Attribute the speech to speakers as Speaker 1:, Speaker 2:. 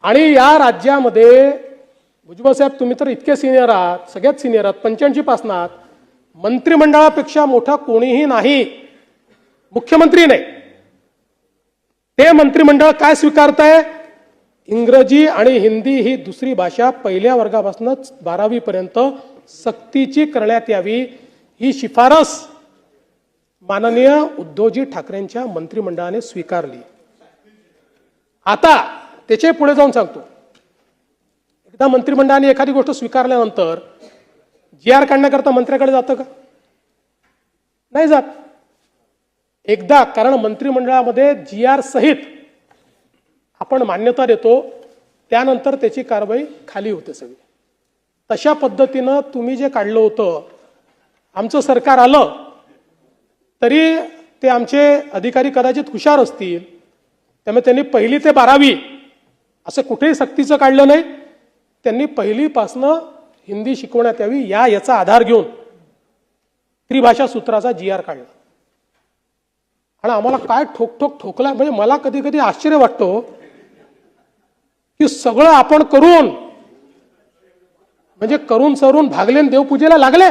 Speaker 1: आणि या राज्यामध्ये भुजबळ साहेब तुम्ही तर इतके सिनियर आहात, सगळ्यात सिनियर आहात, 85 पासनात, मंत्रिमंडळापेक्षा मोठा कोणीही नाही, मुख्यमंत्री नाही. ते मंत्रिमंडळ काय स्वीकारताय? इंग्रजी आणि हिंदी ही दुसरी भाषा पहिल्या वर्गापासून 12वी पर्यंत सक्तीची करण्यात यावी ही शिफारस माननीय उद्धवजी ठाकरेंच्या मंत्रिमंडळाने स्वीकारली. आता त्याचे पुढे जाऊन सांगतो, एकदा मंत्रिमंडळाने एखादी गोष्ट स्वीकारल्यानंतर GR काढण्याकरता मंत्र्याकडे जातं का? नाही जात. एकदा कारण मंत्रिमंडळामध्ये GR सहित आपण मान्यता देतो, त्यानंतर त्याची कारवाई खाली होते सगळी. तशा पद्धतीनं तुम्ही जे काढलं होतं, आमचं सरकार आलं तरी ते आमचे अधिकारी कदाचित हुशार असतील, त्यामुळे त्यांनी 1ली ते 12वी असं कुठेही सक्तीचं काढलं नाही. त्यांनी 1लीपासनं हिंदी शिकवण्यात यावी याचा आधार घेऊन त्रिभाषा सूत्राचा GR काढला. आणि आम्हाला काय ठोकला, म्हणजे मला कधी कधी आश्चर्य वाटतं की सगळं आपण करून म्हणजे करून सरून भागले देवपूजेला लागले